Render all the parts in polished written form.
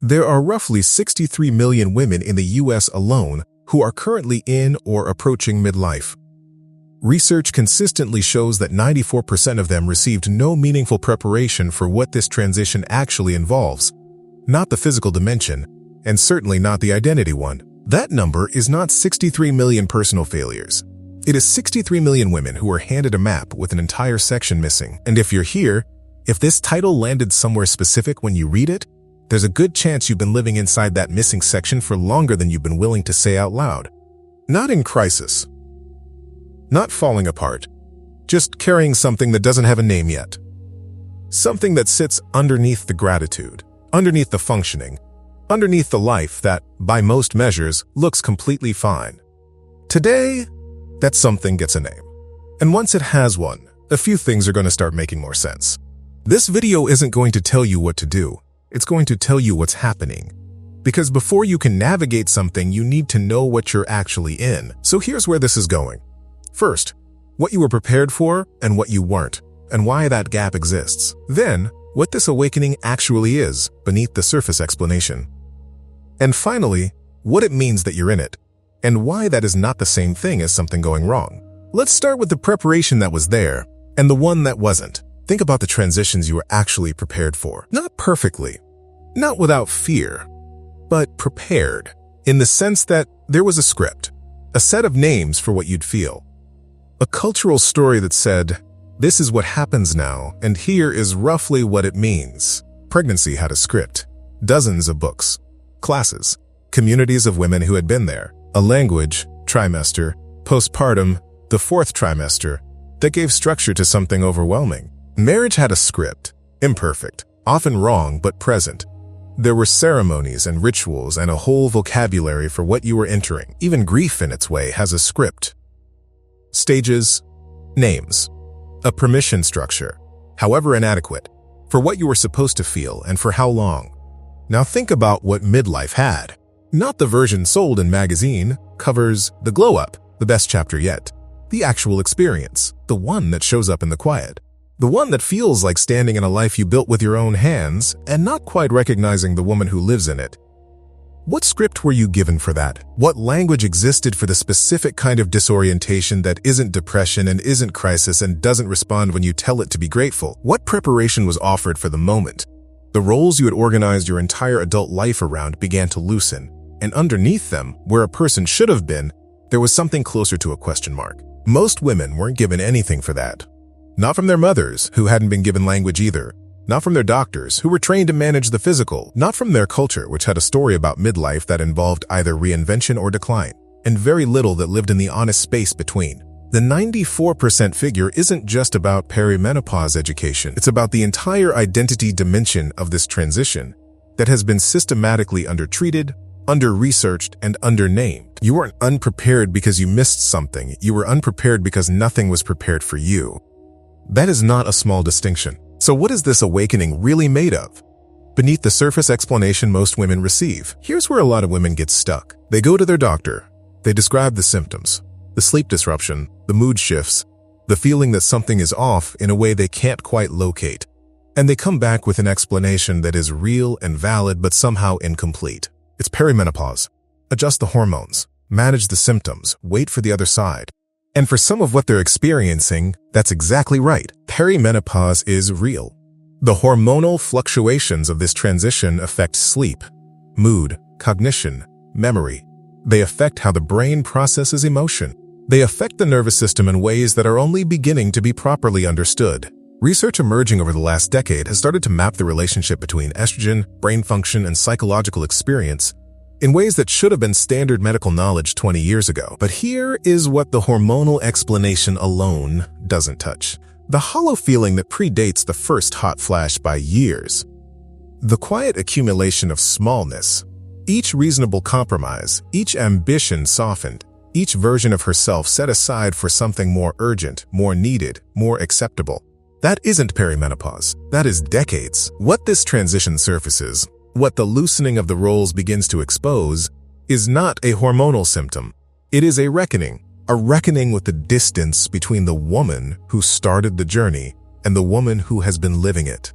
There are roughly 63 million women in the US alone who are currently in or approaching midlife. Research consistently shows that 94% of them received no meaningful preparation for what this transition actually involves, not the physical dimension, and certainly not the identity one. That number is not 63 million personal failures. It is 63 million women who are handed a map with an entire section missing. And if you're here, if this title landed somewhere specific when you read it, there's a good chance you've been living inside that missing section for longer than you've been willing to say out loud. Not in crisis. Not falling apart. Just carrying something that doesn't have a name yet. Something that sits underneath the gratitude, underneath the functioning, underneath the life that, by most measures, looks completely fine. Today, that something gets a name. And once it has one, a few things are going to start making more sense. This video isn't going to tell you what to do. It's going to tell you what's happening. Because before you can navigate something, you need to know what you're actually in. So here's where this is going. First, what you were prepared for and what you weren't, and why that gap exists. Then, what this awakening actually is beneath the surface explanation. And finally, what it means that you're in it, and why that is not the same thing as something going wrong. Let's start with the preparation that was there, and the one that wasn't. Think about the transitions you were actually prepared for. Not perfectly, not without fear, but prepared, in the sense that there was a script, a set of names for what you'd feel. A cultural story that said, this is what happens now, and here is roughly what it means. Pregnancy had a script, dozens of books, classes, communities of women who had been there, a language, trimester, postpartum, the fourth trimester, that gave structure to something overwhelming. Marriage had a script, imperfect, often wrong but present. There were ceremonies and rituals and a whole vocabulary for what you were entering. Even grief in its way has a script. Stages, names, a permission structure, however inadequate, for what you were supposed to feel and for how long. Now think about what Midlife had. Not the version sold in magazine, covers, the glow-up, the best chapter yet. The actual experience, the one that shows up in the quiet. The one that feels like standing in a life you built with your own hands and not quite recognizing the woman who lives in it. What script were you given for that? What language existed for the specific kind of disorientation that isn't depression and isn't crisis and doesn't respond when you tell it to be grateful? What preparation was offered for the moment? The roles you had organized your entire adult life around began to loosen, and underneath them, where a person should have been, there was something closer to a question mark. Most women weren't given anything for that. Not from their mothers, who hadn't been given language either. Not from their doctors, who were trained to manage the physical. Not from their culture, which had a story about midlife that involved either reinvention or decline. And very little that lived in the honest space between. The 94% figure isn't just about perimenopause education. It's about the entire identity dimension of this transition that has been systematically undertreated, under-researched, and under-named. You weren't unprepared because you missed something. You were unprepared because nothing was prepared for you. That is not a small distinction. So what is this awakening really made of? Beneath the surface explanation most women receive, here's where a lot of women get stuck. They go to their doctor. They describe the symptoms, the sleep disruption, the mood shifts, the feeling that something is off in a way they can't quite locate. And they come back with an explanation that is real and valid but somehow incomplete. It's perimenopause. Adjust the hormones, manage the symptoms, wait for the other side. And for some of what they're experiencing, that's exactly right. Perimenopause is real. The hormonal fluctuations of this transition affect sleep, mood, cognition, memory. They affect how the brain processes emotion. They affect the nervous system in ways that are only beginning to be properly understood. Research emerging over the last decade has started to map the relationship between estrogen, brain function, and psychological experience in ways that should have been standard medical knowledge 20 years ago. But here is what the hormonal explanation alone doesn't touch. The hollow feeling that predates the first hot flash by years. The quiet accumulation of smallness. Each reasonable compromise, each ambition softened, each version of herself set aside for something more urgent, more needed, more acceptable. That isn't perimenopause. That is decades. What this transition surfaces, what the loosening of the roles begins to expose, is not a hormonal symptom. It is a reckoning with the distance between the woman who started the journey and the woman who has been living it,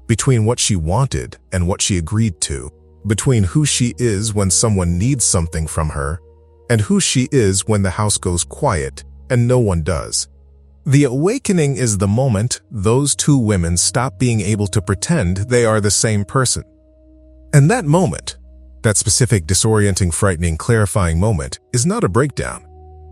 between what she wanted and what she agreed to, between who she is when someone needs something from her and who she is when the house goes quiet and no one does. The awakening is the moment those two women stop being able to pretend they are the same person. And that moment, that specific disorienting, frightening, clarifying moment, is not a breakdown.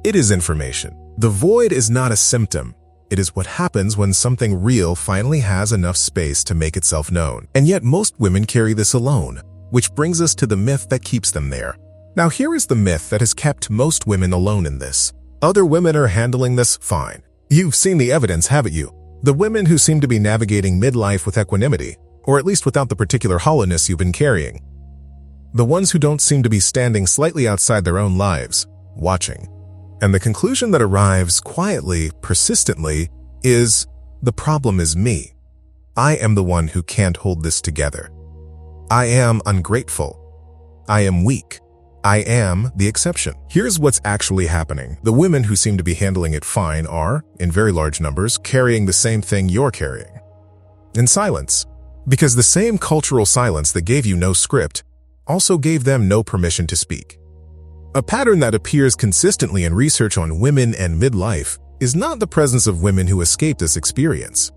It is information. The void is not a symptom. It is what happens when something real finally has enough space to make itself known. And yet most women carry this alone, which brings us to the myth that keeps them there. Now here is the myth that has kept most women alone in this. Other women are handling this fine. You've seen the evidence, haven't you? The women who seem to be navigating midlife with equanimity, or at least without the particular hollowness you've been carrying. The ones who don't seem to be standing slightly outside their own lives, watching. And the conclusion that arrives quietly, persistently, is, the problem is me. I am the one who can't hold this together. I am ungrateful. I am weak. I am the exception. Here's what's actually happening. The women who seem to be handling it fine are, in very large numbers, carrying the same thing you're carrying. In silence. Because the same cultural silence that gave you no script also gave them no permission to speak. A pattern that appears consistently in research on women and midlife is not the presence of women who escaped this experience.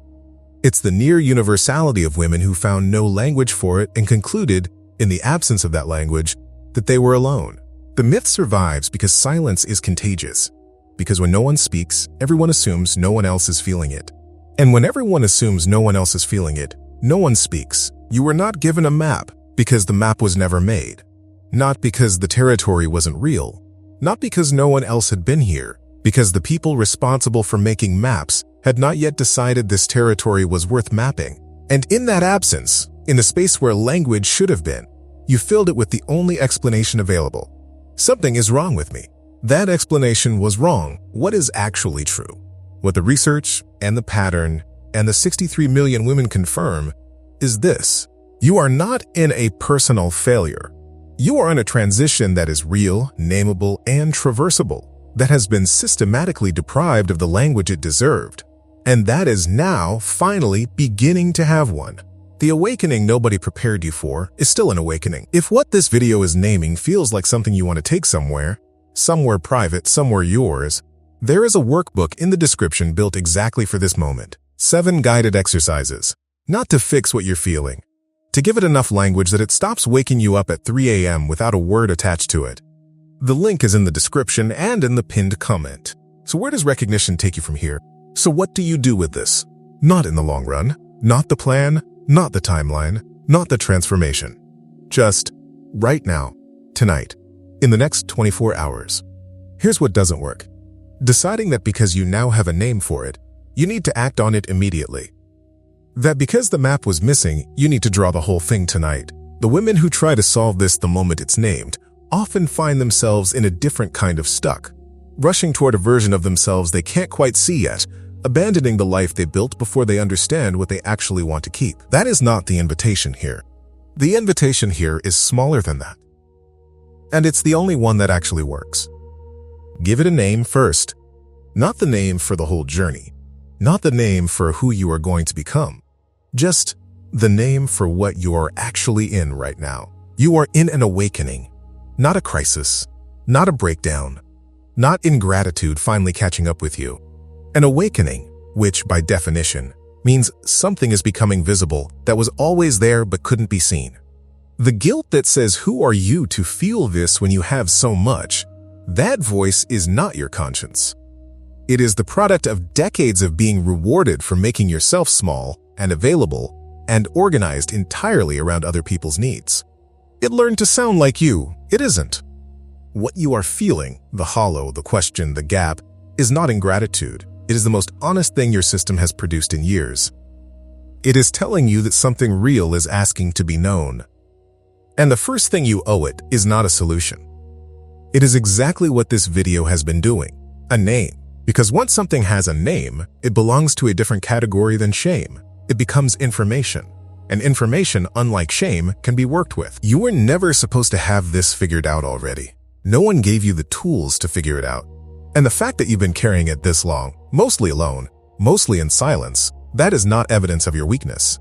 It's the near universality of women who found no language for it and concluded, in the absence of that language, that they were alone. The myth survives because silence is contagious. Because when no one speaks, everyone assumes no one else is feeling it. And when everyone assumes no one else is feeling it, no one speaks. You were not given a map because the map was never made. Not because the territory wasn't real. Not because no one else had been here. Because the people responsible for making maps had not yet decided this territory was worth mapping. And in that absence, in the space where language should have been, you filled it with the only explanation available. Something is wrong with me. That explanation was wrong. What is actually true? What the research and the pattern and the 63 million women confirm is this. You are not in a personal failure. You are in a transition that is real, nameable, and traversable, that has been systematically deprived of the language it deserved, and that is now finally beginning to have one. The awakening nobody prepared you for is still an awakening. If what this video is naming feels like something you want to take somewhere private, somewhere yours, there is a workbook in the description built exactly for this moment. 7 guided exercises. Not to fix what you're feeling. To give it enough language that it stops waking you up at 3 a.m. without a word attached to it. The link is in the description and in the pinned comment. So where does recognition take you from here? So what do you do with this? Not in the long run. Not the plan. Not the timeline, not the transformation. Just right now, tonight, in the next 24 hours. Here's what doesn't work. Deciding that because you now have a name for it, you need to act on it immediately. That because the map was missing, you need to draw the whole thing tonight. The women who try to solve this the moment it's named often find themselves in a different kind of stuck, rushing toward a version of themselves they can't quite see yet, abandoning the life they built before they understand what they actually want to keep. That is not the invitation here. The invitation here is smaller than that. And it's the only one that actually works. Give it a name first. Not the name for the whole journey. Not the name for who you are going to become. Just the name for what you are actually in right now. You are in an awakening, not a crisis, not a breakdown, not ingratitude finally catching up with you. An awakening, which, by definition, means something is becoming visible that was always there but couldn't be seen. The guilt that says, who are you to feel this when you have so much? That voice is not your conscience. It is the product of decades of being rewarded for making yourself small and available and organized entirely around other people's needs. It learned to sound like you. It isn't. What you are feeling, the hollow, the question, the gap, is not ingratitude. It is the most honest thing your system has produced in years. It is telling you that something real is asking to be known. And the first thing you owe it is not a solution. It is exactly what this video has been doing, a name. Because once something has a name, it belongs to a different category than shame. It becomes information. And information, unlike shame, can be worked with. You were never supposed to have this figured out already. No one gave you the tools to figure it out. And the fact that you've been carrying it this long, mostly alone, mostly in silence, that is not evidence of your weakness.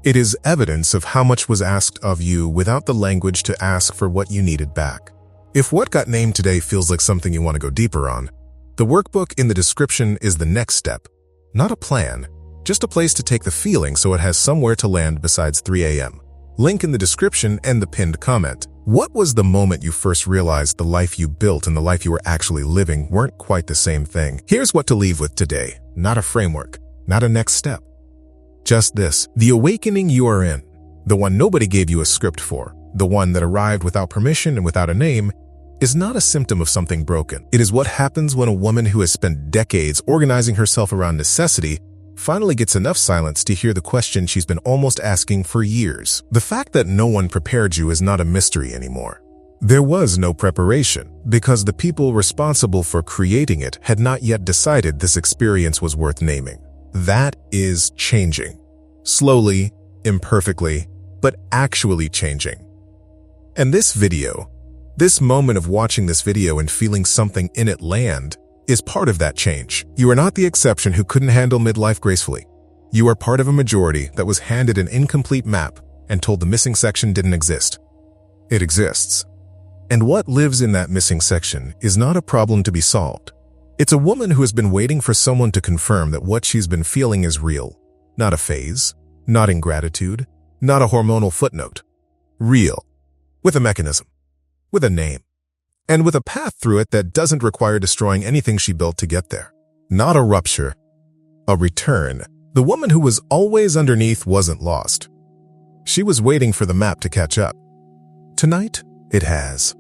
It is evidence of how much was asked of you without the language to ask for what you needed back. If what got named today feels like something you want to go deeper on, the workbook in the description is the next step. Not a plan, just a place to take the feeling so it has somewhere to land besides 3 a.m. Link in the description and the pinned comment. What was the moment you first realized the life you built and the life you were actually living weren't quite the same thing? Here's what to leave with today. Not a framework, not a next step. Just this, the awakening you are in, the one nobody gave you a script for, the one that arrived without permission and without a name, is not a symptom of something broken. It is what happens when a woman who has spent decades organizing herself around necessity finally gets enough silence to hear the question she's been almost asking for years. The fact that no one prepared you is not a mystery anymore. There was no preparation because the people responsible for creating it had not yet decided this experience was worth naming. That is changing. Slowly, imperfectly, but actually changing. And this moment of watching this video and feeling something in it land, is part of that change. You are not the exception who couldn't handle midlife gracefully. You are part of a majority that was handed an incomplete map and told the missing section didn't exist. It exists. And what lives in that missing section is not a problem to be solved. It's a woman who has been waiting for someone to confirm that what she's been feeling is real. Not a phase, not ingratitude, not a hormonal footnote. Real. With a mechanism. With a name. And with a path through it that doesn't require destroying anything she built to get there. Not a rupture. A return. The woman who was always underneath wasn't lost. She was waiting for the map to catch up. Tonight, it has.